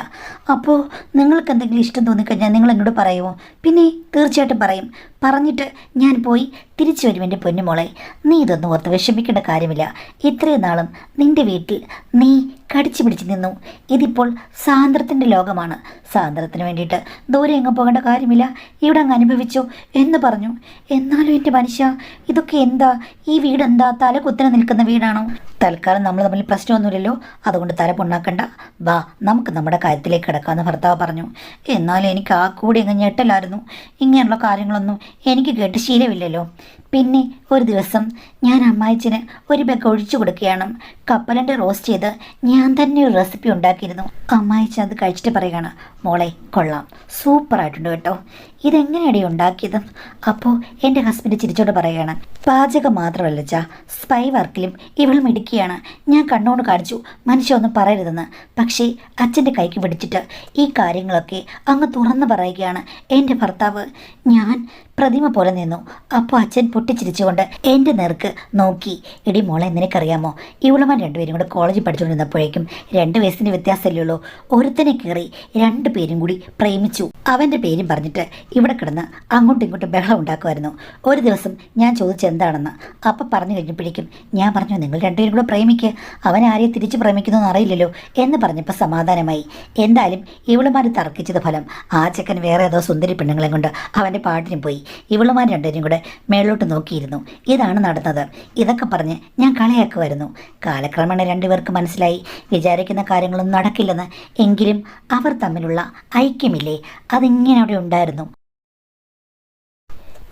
അപ്പോൾ നിങ്ങൾക്ക് എന്തെങ്കിലും ഇഷ്ടം തോന്നിക്കഴിഞ്ഞാൽ നിങ്ങൾ എന്നോട് പറയുമോ? പിന്നെ തീർച്ചയായിട്ടും പറയും. പറഞ്ഞിട്ട് ഞാൻ പോയി തിരിച്ചു വരും എൻ്റെ പൊന്നുമോളെ. നീ ഇതൊന്നും ഓർത്ത് വിഷമിക്കേണ്ട കാര്യമില്ല. ഇത്രയും നാളും നിൻ്റെ വീട്ടിൽ നീ കടിച്ചു പിടിച്ച് നിന്നു. ഇതിപ്പോൾ സാന്ദ്രത്തിൻ്റെ ലോകമാണ്. സാന്ദ്രത്തിന് വേണ്ടിയിട്ട് ദൂരെ എങ്ങും പോകേണ്ട കാര്യമില്ല, ഇവിടെ അങ്ങ് അനുഭവിച്ചോ എന്ന് പറഞ്ഞു. എന്നാലും എൻ്റെ മനുഷ്യ, ഇതൊക്കെ എന്താ? ഈ വീടെന്താ തല കുത്തനെ നിൽക്കുന്ന വീടാണോ? തൽക്കാലം നമ്മൾ തമ്മിൽ പ്രശ്നമൊന്നുമില്ലല്ലോ, അതുകൊണ്ട് തല പൊണ്ണാക്കണ്ട. വാ, നമുക്ക് നമ്മുടെ കാര്യത്തിലേക്ക് കിടക്കാമെന്ന് ഭർത്താവ് പറഞ്ഞു. എന്നാലും എനിക്ക് ആ കൂടി അങ്ങ് ഞെട്ടലായിരുന്നു. ഇങ്ങനെയുള്ള കാര്യങ്ങളൊന്നും എനിക്ക് കേട്ട് ശീലമില്ലല്ലോ. പിന്നെ ഒരു ദിവസം ഞാൻ അമ്മായിച്ചന് ഒരു ബെഗ് ഒഴിച്ചു കൊടുക്കുകയാണ്. കപ്പലണ്ടി റോസ്റ്റ് ചെയ്ത് ഞാൻ തന്നെ ഒരു റെസിപ്പി ഉണ്ടാക്കിയിരുന്നു. അമ്മായിച്ചൻ അത് കഴിച്ചിട്ട് പറയുകയാണ്, മോളെ കൊള്ളാം, സൂപ്പറായിട്ടുണ്ട് കേട്ടോ, ഇതെങ്ങനെയാണ് ഉണ്ടാക്കിയത്? അപ്പോൾ എൻ്റെ ഹസ്ബൻഡ് ചിരിച്ചോട് പറയുകയാണ്, പാചകം മാത്രമല്ല ചാ, സ്പൈ വർക്കിലും ഇവൾ മിടുക്കിയാണ്. ഞാൻ കണ്ണോട് കാണിച്ചു മനുഷ്യ ഒന്നും പറയരുതെന്ന്. പക്ഷേ അച്ഛൻ്റെ കൈക്ക് പിടിച്ചിട്ട് ഈ കാര്യങ്ങളൊക്കെ അങ്ങ് തുറന്നു പറയുകയാണ് എൻ്റെ ഭർത്താവ്. ഞാൻ പ്രതിമ പോലെ നിന്നു. അപ്പോൾ അച്ഛൻ പൊട്ടിച്ചിരിച്ചുകൊണ്ട് എൻ്റെ നേർക്ക് നോക്കി. എടി മോളെ, നിനക്കറിയാമോ, ഇവളുമാർ രണ്ടുപേരും കൂടെ കോളേജിൽ പഠിച്ചുകൊണ്ടിരുന്നപ്പോഴേക്കും 2 വയസ്സിൻ്റെ വ്യത്യാസമല്ലേ ഉള്ളൂ. ഒരുത്തനെ കയറി 2 പേരും കൂടി പ്രേമിച്ചു. അവൻ്റെ പേരും പറഞ്ഞിട്ട് ഇവിടെ കിടന്ന് അങ്ങോട്ടും ഇങ്ങോട്ടും ബഹളം ഉണ്ടാക്കുമായിരുന്നു. ഒരു ദിവസം ഞാൻ ചോദിച്ചെന്താണെന്ന്. അപ്പം പറഞ്ഞു കഴിഞ്ഞപ്പോഴേക്കും ഞാൻ പറഞ്ഞു, നിങ്ങൾ 2 പേരും കൂടെ പ്രേമിക്കുക, അവൻ ആരെയും തിരിച്ച് പ്രേമിക്കുന്നതെന്ന് അറിയില്ലല്ലോ എന്ന് പറഞ്ഞപ്പോൾ സമാധാനമായി. എന്തായാലും ഇവളുമാർ തർക്കിച്ചത് ഫലം. ആ ചെക്കൻ വേറെ ഏതോ സുന്ദരി പെണ്ണുങ്ങളെ കൊണ്ട് അവൻ്റെ പാട്ടിന് പോയി. ഇവളുമാർ 2 പേരും കൂടെ മേളോട്ട് നോക്കിയിരുന്നു. ഇതാണ് നടന്നത്. ഇതൊക്കെ പറഞ്ഞ് ഞാൻ കളിയാക്കുമായിരുന്നു. കാലക്രമേണ 2 പേർക്ക് മനസ്സിലായി വിചാരിക്കുന്ന കാര്യങ്ങളൊന്നും നടക്കില്ലെന്ന്. എങ്കിലും അവർ തമ്മിലുള്ള ഐക്യമില്ലേ, അതിങ്ങനെ അവിടെ ഉണ്ടായിരുന്നു.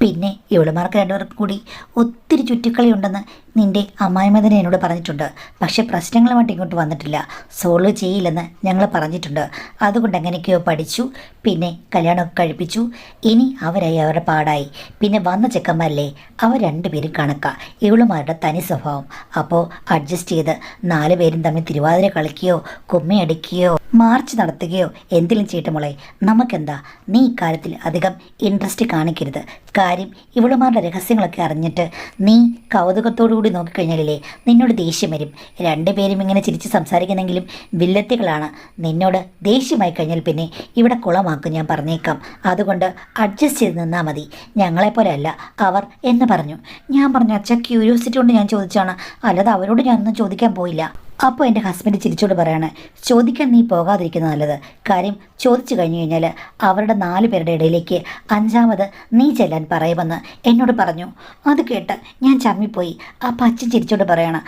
പിന്നെ ഇവളുമാർക്ക് 2 പേർക്കും കൂടി ഒത്തിരി ചുറ്റിക്കളിയുണ്ടെന്ന് നിൻ്റെ അമ്മായിമതിനെ എന്നോട് പറഞ്ഞിട്ടുണ്ട്. പക്ഷേ പ്രശ്നങ്ങളുമായിട്ട് ഇങ്ങോട്ട് വന്നിട്ടില്ല, സോൾവ് ചെയ്യില്ലെന്ന് ഞങ്ങൾ പറഞ്ഞിട്ടുണ്ട്. അതുകൊണ്ട് എങ്ങനെയൊക്കെയോ പഠിച്ചു, പിന്നെ കല്യാണമൊക്കെ കഴിപ്പിച്ചു. ഇനി അവരായി അവരുടെ പാടായി. പിന്നെ വന്ന ചെക്കന്മാരല്ലേ, അവർ 2 പേരും കണക്കാ, ഇവളുമാരുടെ തനി സ്വഭാവം. അപ്പോൾ അഡ്ജസ്റ്റ് ചെയ്ത് 4 പേരും തമ്മിൽ തിരുവാതിര കളിക്കുകയോ കുമ്മയടിക്കുകയോ മാർച്ച് നടത്തുകയോ എന്തെങ്കിലും ചെയ്യട്ടെ മോളെ, നമുക്കെന്താ? നീ ഇക്കാര്യത്തിൽ അധികം ഇൻട്രസ്റ്റ് കാണിക്കരുത്. കാര്യം ഇവളുമാരുടെ രഹസ്യങ്ങളൊക്കെ അറിഞ്ഞിട്ട് നീ കൗതുകത്തോടുകൂടി നോക്കിക്കഴിഞ്ഞാലേ നിന്നോട് ദേഷ്യം വരും. 2 പേരും ഇങ്ങനെ ചിരിച്ച് സംസാരിക്കുന്നെങ്കിലും വില്ലത്തികളാണ്. നിന്നോട് ദേഷ്യമായി കഴിഞ്ഞാൽ പിന്നെ ഇവിടെ കുളമാക്കും, ഞാൻ പറഞ്ഞേക്കാം. അതുകൊണ്ട് അഡ്ജസ്റ്റ് ചെയ്ത് നിന്നാൽ മതി, ഞങ്ങളെപ്പോലെ അല്ല അവർ എന്ന് പറഞ്ഞു. ഞാൻ പറഞ്ഞു, അച്ഛാ ക്യൂരിയോസിറ്റി കൊണ്ട് ഞാൻ ചോദിച്ചാണ്, അല്ലാതെ അവരോട് ഞാനൊന്നും ചോദിക്കാൻ പോയില്ല. അപ്പോൾ എൻ്റെ ഹസ്ബൻഡ് ചിരിച്ചോട് പറയാണ്, ചോദിക്കാൻ നീ പോകാതിരിക്കുന്നത് നല്ലത്. കാര്യം ചോദിച്ചു കഴിഞ്ഞു കഴിഞ്ഞാൽ അവരുടെ 4 പേരുടെ ഇടയിലേക്ക് 5ാമത് നീ ചെല്ലാൻ പറയുമെന്ന് എന്നോട് പറഞ്ഞു. അത് കേട്ട് ഞാൻ ചമ്മിപ്പോയി. അപ്പം അച്ഛൻ ചിരിച്ചോട് പറയണം,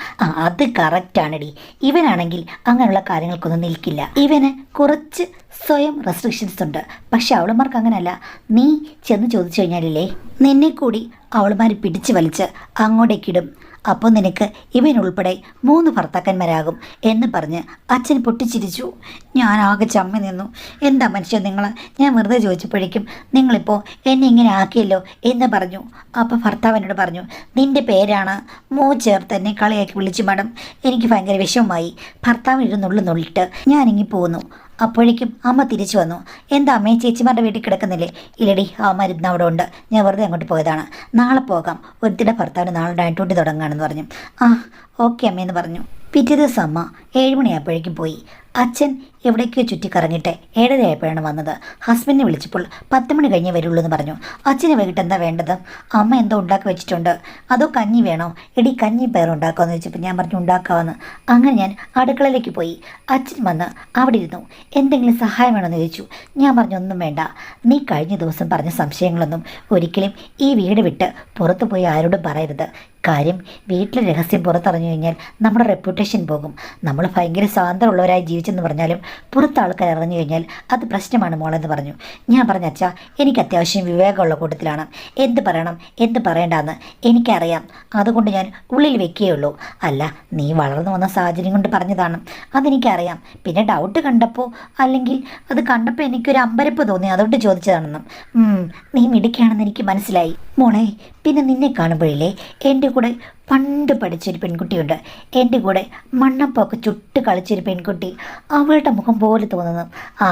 അത് കറക്റ്റാണെടി, ഇവനാണെങ്കിൽ അങ്ങനെയുള്ള കാര്യങ്ങൾക്കൊന്നും നിൽക്കില്ല. ഇവന് കുറച്ച് സ്വയം റെസ്ട്രിക്ഷൻസ് ഉണ്ട്. പക്ഷെ അവളുമാർക്ക് അങ്ങനെയല്ല. നീ ചെന്ന് ചോദിച്ചു കഴിഞ്ഞാലില്ലേ നിന്നെ കൂടി അവളുമാർ പിടിച്ച് വലിച്ച് അങ്ങോട്ടേക്കിടും. അപ്പോൾ നിനക്ക് ഇവനുൾപ്പെടെ 3 ഭർത്താക്കന്മാരാകും എന്ന് പറഞ്ഞ് അച്ഛൻ പൊട്ടിച്ചിരിച്ചു. ഞാൻ ആകെ ചമ്മി നിന്നു. എന്താ മനുഷ്യ നിങ്ങൾ, ഞാൻ വെറുതെ ചോദിച്ചപ്പോഴേക്കും നിങ്ങളിപ്പോൾ എന്നെ ഇങ്ങനെ ആക്കിയല്ലോ എന്ന് പറഞ്ഞു. അപ്പോൾ ഭർത്താവ് എന്നോട് പറഞ്ഞു, നിൻ്റെ പേരാണ് ചേർത്ത് എന്നെ കളിയാക്കി വിളിച്ചു മാഡം. എനിക്ക് ഭയങ്കര വിഷമമായി. ഭർത്താവ് ഇരുന്നുള്ളിട്ട് ഞാനിങ്ങി പോന്നു. അപ്പോഴേക്കും അമ്മ തിരിച്ചു വന്നു. എന്താ അമ്മയെ, ചേച്ചിമാരുടെ വീട്ടിൽ കിടക്കുന്നില്ലേ? ഇല്ലടി, അമ്മ ഇരുന്ന് അവിടെ ഉണ്ട്, ഞാൻ വെറുതെ അങ്ങോട്ട് പോയതാണ്. നാളെ പോകാം, ഒരുത്തിടെ ഭർത്താവിന് നാളെ നൈറ്റ് ഡ്യൂട്ടി തുടങ്ങുകയാണെന്ന് പറഞ്ഞു. ആ ഓക്കെ അമ്മയെന്ന് പറഞ്ഞു. പിറ്റേ ദിവസം അമ്മ 7 മണിയായപ്പോഴേക്കും പോയി. അച്ഛൻ എവിടേക്കോ ചുറ്റിക്കറങ്ങിയിട്ട് 7:30 ആയപ്പോഴാണ് വന്നത്. ഹസ്ബൻഡിനെ വിളിച്ചപ്പോൾ 10 മണി കഴിഞ്ഞേ വരുള്ളൂ എന്ന് പറഞ്ഞു. അച്ഛന് വൈകിട്ട് എന്താ വേണ്ടത്? അമ്മ എന്തോ ഉണ്ടാക്കി വെച്ചിട്ടുണ്ട്. അതോ കഞ്ഞി വേണോ? എടി കഞ്ഞി പയർ ഉണ്ടാക്കാമെന്ന് ചോദിച്ചപ്പോൾ ഞാൻ പറഞ്ഞു ഉണ്ടാക്കാമെന്ന്. അങ്ങനെ ഞാൻ അടുക്കളയിലേക്ക് പോയി. അച്ഛൻ വന്ന് അവിടെ ഇരുന്നു. എന്തെങ്കിലും സഹായം വേണമെന്ന് ചോദിച്ചു. ഞാൻ പറഞ്ഞു ഒന്നും വേണ്ട. നീ കഴിഞ്ഞ ദിവസം പറഞ്ഞ സംശയങ്ങളൊന്നും ഒരിക്കലും ഈ വീട് വിട്ട് പുറത്തു പോയി ആരോടും പറയരുത്. കാര്യം വീട്ടിലെ രഹസ്യം പുറത്തറിഞ്ഞു കഴിഞ്ഞാൽ നമ്മുടെ റെപ്യൂട്ടേഷൻ പോകും. നമ്മൾ ഭയങ്കര സ്വാതന്ത്ര്യമുള്ളവരായി ജീവിച്ചെന്ന് പറഞ്ഞാലും പുറത്ത് ആൾക്കാർ അറിഞ്ഞു കഴിഞ്ഞാൽ അത് പ്രശ്നമാണ് മോളെന്ന് പറഞ്ഞു. ഞാൻ പറഞ്ഞ അച്ഛാ, എനിക്ക് അത്യാവശ്യം വിവേകമുള്ള കൂട്ടത്തിലാണ്. എന്ത് പറയണം എന്ത് പറയണ്ടെന്ന് എനിക്കറിയാം. അതുകൊണ്ട് ഞാൻ ഉള്ളിൽ വെക്കുകയുള്ളൂ. അല്ല, നീ വളർന്നു വന്ന സാഹചര്യം കൊണ്ട് പറഞ്ഞതാണ്, അതെനിക്കറിയാം. പിന്നെ ഡൗട്ട് കണ്ടപ്പോൾ, അല്ലെങ്കിൽ അത് കണ്ടപ്പോൾ എനിക്കൊരു അമ്പരപ്പ് തോന്നി, അതുകൊണ്ട് ചോദിച്ചതാണെന്നും. നീ മിടുക്കിയാണെന്ന് എനിക്ക് മനസ്സിലായി മോളെ. പിന്നെ നിന്നെ കാണുമ്പോഴില്ലേ എൻ്റെ കൂടെ പണ്ട് പഠിച്ചൊരു പെൺകുട്ടിയുണ്ട്, എൻ്റെ കൂടെ മണ്ണപ്പൊക്കെ ചുട്ട് കളിച്ചൊരു പെൺകുട്ടി. അവളുടെ മുഖം പോലെ തോന്നുന്നു. ആ,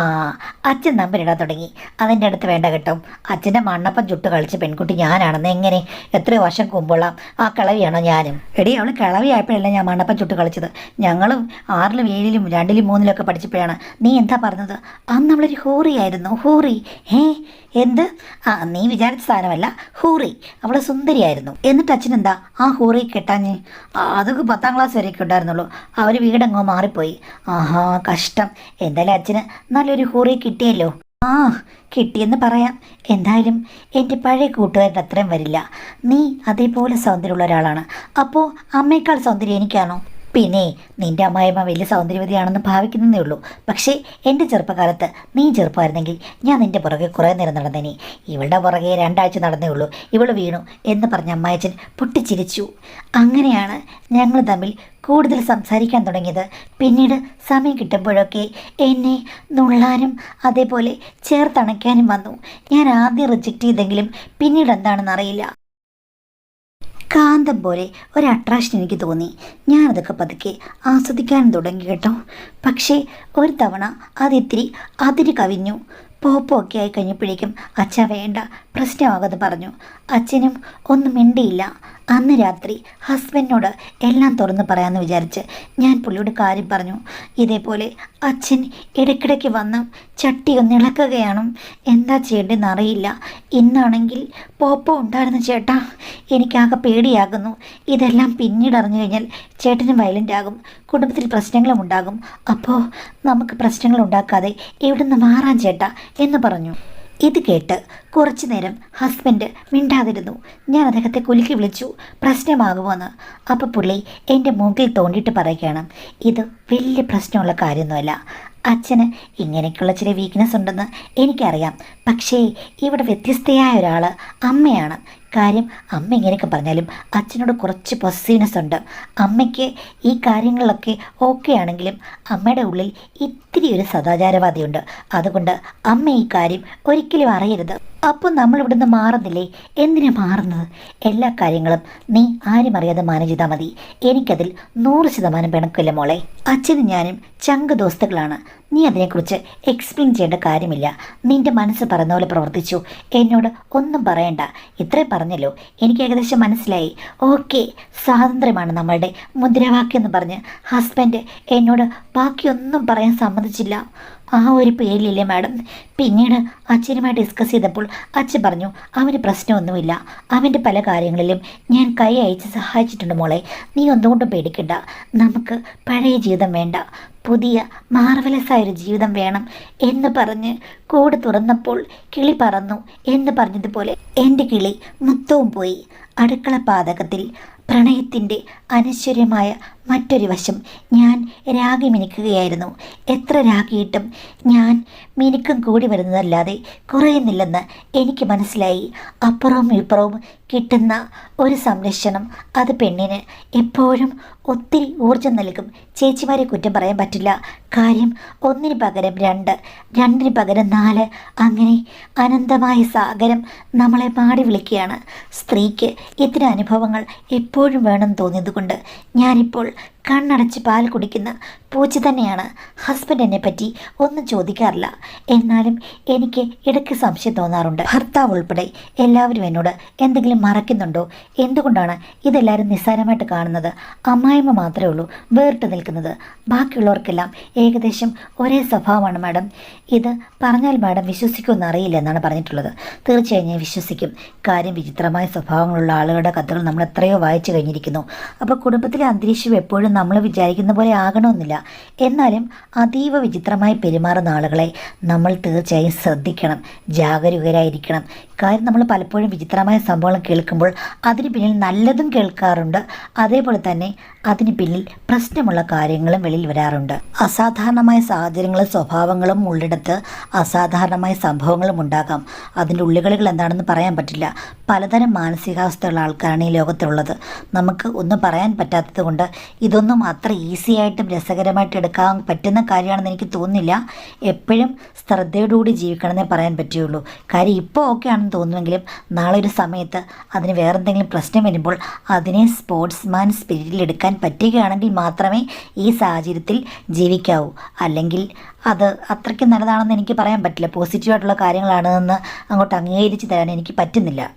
അച്ഛൻ നമ്പരിടാൻ തുടങ്ങി. അതിൻ്റെ അടുത്ത് വേണ്ട കേട്ടോ. അച്ഛൻ്റെ മണ്ണപ്പം ചുട്ട് കളിച്ച പെൺകുട്ടി ഞാനാണെന്ന് എങ്ങനെ? എത്രയോ വർഷം മുമ്പുള്ള ആ കിളവിയാണോ ഞാനും? എടി, അവൾ കിളവിയായപ്പോഴല്ല ഞാൻ മണ്ണപ്പം ചുട്ട് കളിച്ചത്. ഞങ്ങളും 6ലും 7ലും 2ലും 3ലും ഒക്കെ പഠിച്ചപ്പോഴാണ്. നീ എന്താ പറഞ്ഞത്? അന്ന് അവളൊരു ഹൂറിയായിരുന്നു. ഹൂറി? എന്ത്? ആ, നീ വിചാരിച്ച സാധനമല്ല, ഹൂറി. അവൾ സുന്ദരിയായിരുന്നു. എന്നിട്ട് അച്ഛനെന്താ ആ ഹൂറി കെട്ടാഞ്ഞ്? അതൊക്കെ 10ാം ക്ലാസ് വരെയൊക്കെ ഉണ്ടായിരുന്നുള്ളൂ. അവർ വീടെങ്ങോ മാറിപ്പോയി. ആഹാ, കഷ്ടം. എന്തായാലും അച്ഛന് നല്ലൊരു ഹൂറി കിട്ടിയല്ലോ. ആ, കിട്ടിയെന്ന് പറയാം. എന്തായാലും എൻ്റെ പഴയ കൂട്ടുകാരൻ്റെ അത്രയും വരില്ല. നീ അതേപോലെ സൗന്ദര്യമുള്ള ഒരാളാണ്. അപ്പോൾ അമ്മയേക്കാൾ സൗന്ദര്യം എനിക്കാണോ? പിന്നെ നിന്റെ അമ്മായിമ്മ വലിയ സൗന്ദര്യവതിയാണെന്ന് ഭാവിക്കുന്നതേ ഉള്ളൂ. പക്ഷേ എൻ്റെ ചെറുപ്പകാലത്ത് നീ ചെറുപ്പമായിരുന്നെങ്കിൽ ഞാൻ നിൻ്റെ പുറകെ കുറേ നേരം നടന്നേനെ. ഇവളുടെ പുറകെ 2 ആഴ്ച നടന്നേ ഉള്ളൂ, ഇവൾ വീണു എന്ന് പറഞ്ഞ അമ്മായച്ചൻ പൊട്ടിച്ചിരിച്ചു. അങ്ങനെയാണ് ഞങ്ങൾ തമ്മിൽ കൂടുതൽ സംസാരിക്കാൻ തുടങ്ങിയത്. പിന്നീട് സമയം കിട്ടുമ്പോഴൊക്കെ എന്നെ നുള്ളാനും അതേപോലെ ചേർത്തണയ്ക്കാനും വന്നു. ഞാൻ ആദ്യം റിജക്റ്റ് ചെയ്തെങ്കിലും പിന്നീട് എന്താണെന്ന് അറിയില്ല, കാന്തം പോലെ ഒരു അട്രാക്ഷൻ എനിക്ക് തോന്നി. ഞാനതൊക്കെ പതുക്കെ ആസ്വദിക്കാനും തുടങ്ങി കേട്ടോ. പക്ഷേ ഒരു തവണ അതിത്തിരി അതിര് കവിഞ്ഞു. പോപ്പൊക്കെ ആയി കഴിഞ്ഞപ്പോഴേക്കും അച്ഛ വേണ്ട, പ്രശ്നമാകുമെന്ന് പറഞ്ഞു. അച്ഛനും ഒന്നും മിണ്ടിയില്ല. അന്ന് രാത്രി ഹസ്ബൻഡിനോട് എല്ലാം തുറന്ന് പറയാമെന്ന് വിചാരിച്ച് ഞാൻ പുള്ളിയോട് കാര്യം പറഞ്ഞു. ഇതേപോലെ അച്ഛൻ ഇടയ്ക്കിടയ്ക്ക് വന്ന് ചട്ടി ഒന്ന് ഇളക്കുകയാണ്. എന്താ ചെയ്യേണ്ടതെന്ന് അറിയില്ല. ഇന്നാണെങ്കിൽ പോപ്പോ ഉണ്ടായിരുന്നു ചേട്ടാ. എനിക്കാകെ പേടിയാകുന്നു. ഇതെല്ലാം പിന്നീട് അറിഞ്ഞു കഴിഞ്ഞാൽ ചേട്ടനും വയലൻ്റ് ആകും, കുടുംബത്തിൽ പ്രശ്നങ്ങളും ഉണ്ടാകും. അപ്പോൾ നമുക്ക് പ്രശ്നങ്ങൾ ഉണ്ടാക്കാതെ ഇവിടുന്ന് മാറാൻ ചേട്ടാ എന്ന് പറഞ്ഞു. ഇത് കേട്ട് കുറച്ചു നേരം ഹസ്ബൻഡ് മിണ്ടാതിരുന്നു. ഞാൻ അദ്ദേഹത്തെ കുലുക്കി വിളിച്ചു, പ്രശ്നമാകുമോയെന്ന്. അപ്പോൾ പുള്ളി എൻ്റെ മൂക്കിൽ തോണ്ടിയിട്ട് പറയുകയാണ്, ഇത് വലിയ പ്രശ്നമുള്ള കാര്യമൊന്നുമല്ല. അച്ഛന് ഇങ്ങനെയൊക്കെയുള്ള ചില വീക്ക്നെസ് ഉണ്ടെന്ന് എനിക്കറിയാം. പക്ഷേ ഇവിടെ വ്യത്യസ്തയായ ഒരാൾ അമ്മയാണ്. കാര്യം അമ്മ ഇങ്ങനെയൊക്കെ പറഞ്ഞാലും അച്ഛനോട് കുറച്ച് പൊസസീവ്നെസ് ഉണ്ട്. അമ്മയ്ക്ക് ഈ കാര്യങ്ങളിലൊക്കെ ഓക്കെ ആണെങ്കിലും അമ്മയുടെ ഉള്ളിൽ ഇത്തിരി ഒരു സദാചാരവാദിയുണ്ട്. അതുകൊണ്ട് അമ്മ ഈ കാര്യം ഒരിക്കലും അറിയരുത്. അപ്പോൾ നമ്മൾ ഇവിടുന്ന് മാറുന്നില്ലേ? എന്തിനാ മാറുന്നത്? എല്ലാ കാര്യങ്ങളും നീ ആരും അറിയാതെ മാനേജ് ചെയ്താൽ മതി. എനിക്കതിൽ 100% പിണക്കില്ല മോളെ. അച്ഛനും ഞാനും ചങ്ക് ദോസ്തുക്കളാണ്. നീ അതിനെക്കുറിച്ച് എക്സ്പ്ലെയിൻ ചെയ്യേണ്ട കാര്യമില്ല. നിൻ്റെ മനസ്സ് പറയുന്ന പോലെ പ്രവർത്തിച്ചു. എന്നോട് ഒന്നും പറയണ്ട. ഇത്രയും പറഞ്ഞല്ലോ, എനിക്ക് ഏകദേശം മനസ്സിലായി. ഓക്കെ, സ്വാതന്ത്ര്യമാണ് നമ്മളുടെ മുദ്രാവാക്യം എന്ന് പറഞ്ഞ് ഹസ്ബൻഡ് എന്നോട് ബാക്കിയൊന്നും പറയാൻ സമ്മതിച്ചില്ല. ആ ഒരു പേരിലില്ലേ മാഡം. പിന്നീട് അച്ഛനുമായി ഡിസ്കസ് ചെയ്തപ്പോൾ അച്ഛൻ പറഞ്ഞു അവന് പ്രശ്നമൊന്നുമില്ല, അവൻ്റെ പല കാര്യങ്ങളിലും ഞാൻ കൈ അയച്ച് സഹായിച്ചിട്ടുണ്ട് മോളെ. നീ ഒന്നുകൊണ്ടും പേടിക്കണ്ട. നമുക്ക് പഴയ ജീവിതം വേണ്ട, പുതിയ മാർവലസായൊരു ജീവിതം വേണം എന്ന് പറഞ്ഞ് കൂട് തുറന്നപ്പോൾ കിളി പറന്നു എന്ന് പറഞ്ഞതുപോലെ എൻ്റെ കിളി മൊത്തവും പോയി. അടുക്കള പാതകത്തിൽ പ്രണയത്തിൻ്റെ അനശ്വര്യമായ മറ്റൊരു വശം ഞാൻ രാഗി മിനുക്കുകയായിരുന്നു. എത്ര രാഗിയിട്ടും ഞാൻ മിനുക്കം കൂടി വരുന്നതല്ലാതെ കുറയുന്നില്ലെന്ന് എനിക്ക് മനസ്സിലായി. അപ്പുറവും ഇപ്പുറവും കിട്ടുന്ന ഒരു സംരക്ഷണം അത് പെണ്ണിന് എപ്പോഴും ഒത്തിരി ഊർജം നൽകും. ചേച്ചിമാരെ കുറ്റം പറയാൻ പറ്റില്ല. കാര്യം 1ന് പകരം 2, 2ന് പകരം 4, അങ്ങനെ അനന്തമായ സാഗരം നമ്മളെ പാടി വിളിക്കുകയാണ്. സ്ത്രീക്ക് ഇത്തരം അനുഭവങ്ങൾ എപ്പോഴും വേണം തോന്നിയതുകൊണ്ട് ഞാനിപ്പോൾ കണ്ണടച്ച് പാൽ കുടിക്കുന്ന പൂച്ച തന്നെയാണ്. ഹസ്ബൻഡ് എന്നെ പറ്റി ഒന്നും ചോദിക്കാറില്ല. എന്നാലും എനിക്ക് ഇടയ്ക്ക് സംശയം തോന്നാറുണ്ട്. ഭർത്താവ് ഉൾപ്പെടെ എല്ലാവരും എന്നോട് എന്തെങ്കിലും മറയ്ക്കുന്നുണ്ടോ? എന്തുകൊണ്ടാണ് ഇതെല്ലാവരും നിസ്സാരമായിട്ട് കാണുന്നത്? അമ്മായിമ്മ മാത്രമേ ഉള്ളൂ വേറിട്ട് നിൽക്കുന്നത്. ബാക്കിയുള്ളവർക്കെല്ലാം ഏകദേശം ഒരേ സ്വഭാവമാണ് മാഡം. ഇത് പറഞ്ഞാൽ മാഡം വിശ്വസിക്കുമെന്ന് അറിയില്ല എന്നാണ് പറഞ്ഞിട്ടുള്ളത്. തീർച്ചയായും ഞാൻ വിശ്വസിക്കും. കാര്യം വിചിത്രമായ സ്വഭാവങ്ങളുള്ള ആളുകളുടെ കഥകൾ നമ്മൾ എത്രയോ വായിച്ചു കഴിഞ്ഞിരിക്കുന്നു. അപ്പോൾ കുടുംബത്തിലെ അന്തരീക്ഷം എപ്പോഴും നമ്മൾ വിചാരിക്കുന്ന പോലെ ആകണമെന്നില്ല. എന്നാലും അതീവ വിചിത്രമായി പെരുമാറുന്ന ആളുകളെ നമ്മൾ തീർച്ചയായും ശ്രദ്ധിക്കണം, ജാഗരൂകരായിരിക്കണം. കാര്യം നമ്മൾ പലപ്പോഴും വിചിത്രമായ സംഭവങ്ങൾ കേൾക്കുമ്പോൾ അതിന് പിന്നിൽ നല്ലതും കേൾക്കാറുണ്ട്, അതേപോലെ തന്നെ അതിന് പിന്നിൽ പ്രശ്നമുള്ള കാര്യങ്ങളും വെളിയിൽ വരാറുണ്ട്. അസാധാരണമായ സാഹചര്യങ്ങളും സ്വഭാവങ്ങളും ഉള്ളിടത്ത് അസാധാരണമായ സംഭവങ്ങളും ഉണ്ടാകാം. അതിൻ്റെ ഉള്ളികളികൾ എന്താണെന്ന് പറയാൻ പറ്റില്ല. പലതരം മാനസികാവസ്ഥയുള്ള ആൾക്കാരാണ് ഈ ലോകത്തുള്ളത്. നമുക്ക് ഒന്നും പറയാൻ പറ്റാത്തത് കൊണ്ട് ഇതൊന്നും അത്ര ഈസി ആയിട്ടും രസകരമായിട്ട് എടുക്കാൻ പറ്റുന്ന കാര്യമാണെന്ന് എനിക്ക് തോന്നുന്നില്ല. എപ്പോഴും ശ്രദ്ധയോടുകൂടി ജീവിക്കണമെന്നേ പറയാൻ പറ്റുകയുള്ളൂ. കാര്യം ഇപ്പോൾ ഓക്കെ ആണെന്ന് നല്ലതാണെന്ന് തോന്നുമെങ്കിലും നാളെ ഒരു സമയത്ത് അതിന് വേറെന്തെങ്കിലും പ്രശ്നം വരുമ്പോൾ അതിനെ സ്പോർട്സ്മാൻ സ്പിരിറ്റിൽ എടുക്കാൻ പറ്റുകയാണെങ്കിൽ മാത്രമേ ഈ സാഹചര്യത്തിൽ ജീവിക്കാവൂ. അല്ലെങ്കിൽ അത് അത്രയ്ക്ക് നല്ലതാണെന്ന് എനിക്ക് പറയാൻ പറ്റില്ല. പോസിറ്റീവായിട്ടുള്ള കാര്യങ്ങളാണെന്ന് അങ്ങോട്ട് അംഗീകരിച്ച് തരാൻ എനിക്ക് പറ്റുന്നില്ല.